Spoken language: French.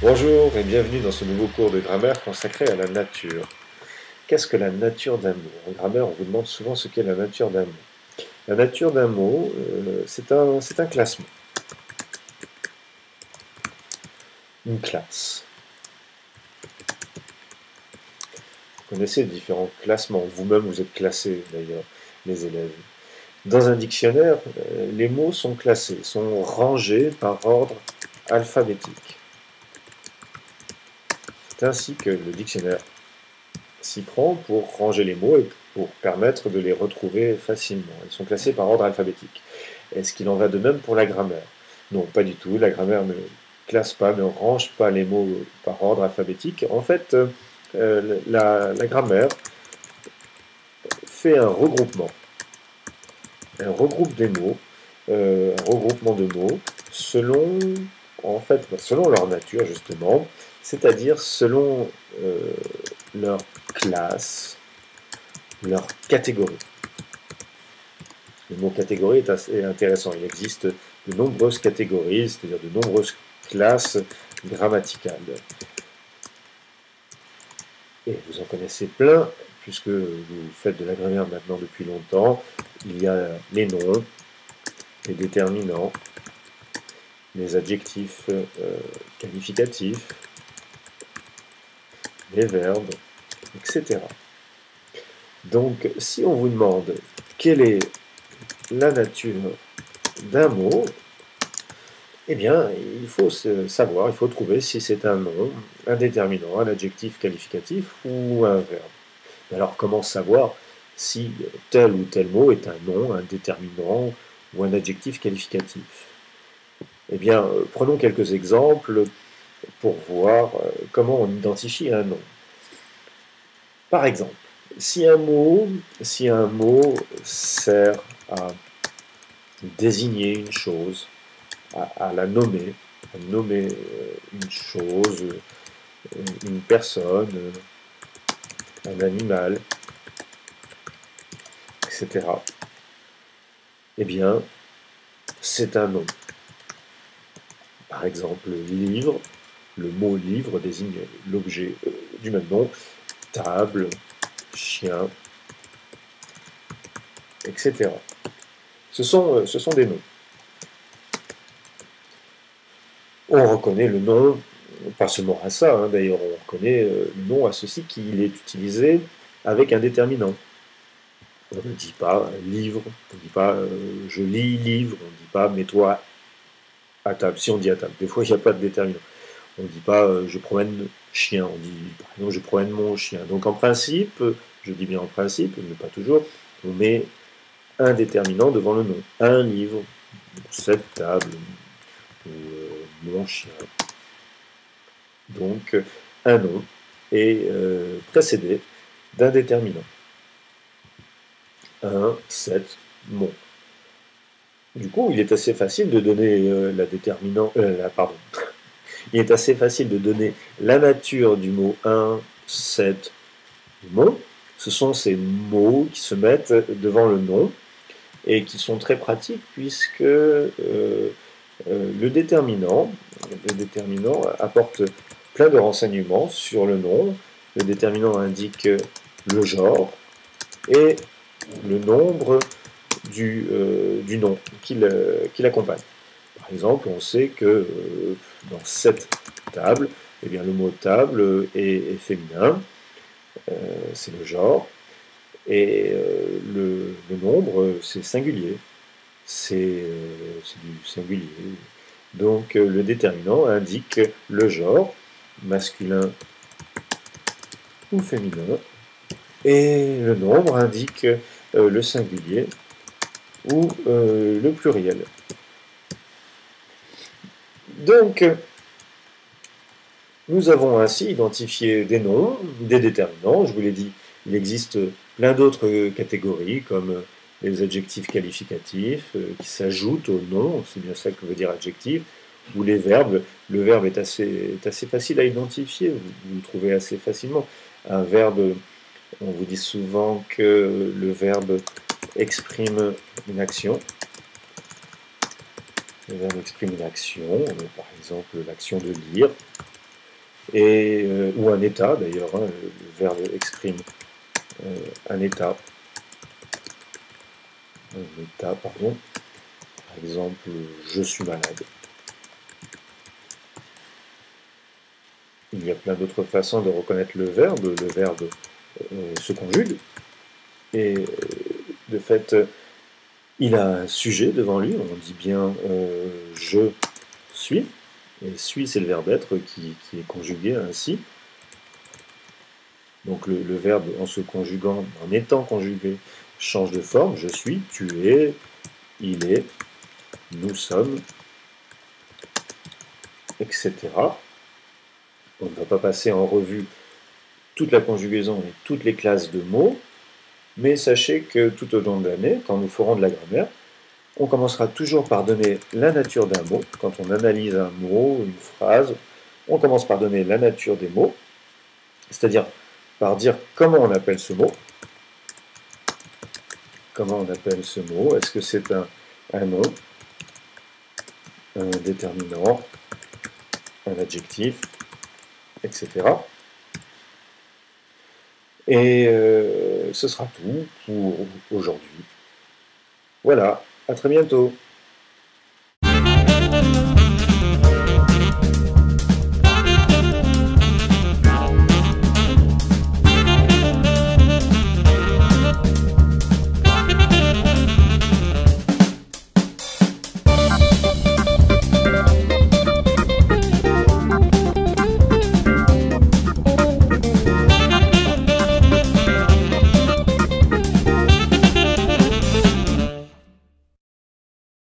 Bonjour et bienvenue dans ce nouveau cours de grammaire consacré à la nature. Qu'est-ce que la nature d'un mot? En grammaire, on vous demande souvent ce qu'est la nature d'un mot. La nature d'un mot, c'est un classement, une classe. Vous connaissez les différents classements, vous-même vous êtes classés d'ailleurs, les élèves. Dans un dictionnaire, les mots sont classés, sont rangés par ordre alphabétique. C'est ainsi que le dictionnaire s'y prend pour ranger les mots et pour permettre de les retrouver facilement. Ils sont classés par ordre alphabétique. Est-ce qu'il en va de même pour la grammaire? Non, pas du tout. La grammaire ne classe pas, ne range pas les mots par ordre alphabétique. En fait, la grammaire fait un regroupement. Elle regroupe des mots, un regroupement de mots selon, selon leur nature justement, c'est-à-dire selon leur classe, leur catégorie. Le mot catégorie est assez intéressant. Il existe de nombreuses catégories, c'est-à-dire de nombreuses classes grammaticales. Et vous en connaissez plein, puisque vous faites de la grammaire maintenant depuis longtemps. Il y a les noms, les déterminants, les adjectifs qualificatifs, les verbes, etc. Donc, si on vous demande quelle est la nature d'un mot, eh bien, il faut savoir, il faut trouver si c'est un nom, un déterminant, un adjectif qualificatif ou un verbe. Alors, comment savoir si tel ou tel mot est un nom, un déterminant ou un adjectif qualificatif? Eh bien, prenons quelques exemples pour voir comment on identifie un nom. Par exemple, si un mot sert à désigner une chose, à la nommer, une chose, une personne, un animal, etc. Eh bien, c'est un nom. Par exemple, livre, le mot livre désigne l'objet du même nom, table, chien, etc. Ce sont des noms. On reconnaît le nom, pas seulement à ça, hein, d'ailleurs, on reconnaît le nom à ceci qu'il est utilisé avec un déterminant. On ne dit pas livre, on ne dit pas je lis livre, on ne dit pas mets-toi à table, si on dit à table. Des fois, il n'y a pas de déterminant. On ne dit pas je promène chien, on dit par exemple je promène mon chien. Donc en principe, je dis bien en principe, mais pas toujours, on met un déterminant devant le nom. Un livre, cette table, ou mon chien. Donc un nom est précédé d'un déterminant. Un, cette, mon. Du coup, il est assez facile de donner il est assez facile de donner la nature du mot un, cette, mon. Ce sont ces mots qui se mettent devant le nom et qui sont très pratiques puisque le déterminant apporte plein de renseignements sur le nom. Le déterminant indique le genre et le nombre du nom qui l'accompagne. Par exemple, on sait que dans cette table, eh bien, le mot table est féminin, c'est le genre, et le nombre, c'est singulier, c'est du singulier. Donc le déterminant indique le genre, masculin ou féminin, et le nombre indique le singulier ou le pluriel. Donc, nous avons ainsi identifié des noms, des déterminants. Je vous l'ai dit, il existe plein d'autres catégories, comme les adjectifs qualificatifs qui s'ajoutent au nom, c'est bien ça que veut dire adjectif, ou les verbes. Le verbe est assez facile à identifier, vous le trouvez assez facilement. Un verbe, on vous dit souvent que le verbe exprime une action. Le verbe exprime une action, par exemple l'action de lire, ou un état d'ailleurs, hein, le verbe exprime un état, pardon. Par exemple, je suis malade. Il y a plein d'autres façons de reconnaître le verbe. Le verbe se conjugue. Et de fait, il a un sujet devant lui. On dit bien je suis. Et suis, c'est le verbe être qui est conjugué ainsi. Donc le verbe, en se conjuguant, en étant conjugué, change de forme. Je suis, tu es, il est, nous sommes, etc. On ne va pas passer en revue toute la conjugaison et toutes les classes de mots, mais sachez que tout au long de l'année, quand nous ferons de la grammaire, on commencera toujours par donner la nature d'un mot. Quand on analyse un mot, une phrase, on commence par donner la nature des mots, c'est-à-dire par dire comment on appelle ce mot. Comment on appelle ce mot? Est-ce que c'est un nom, un déterminant, un adjectif, etc. Et ce sera tout pour aujourd'hui. Voilà, à très bientôt.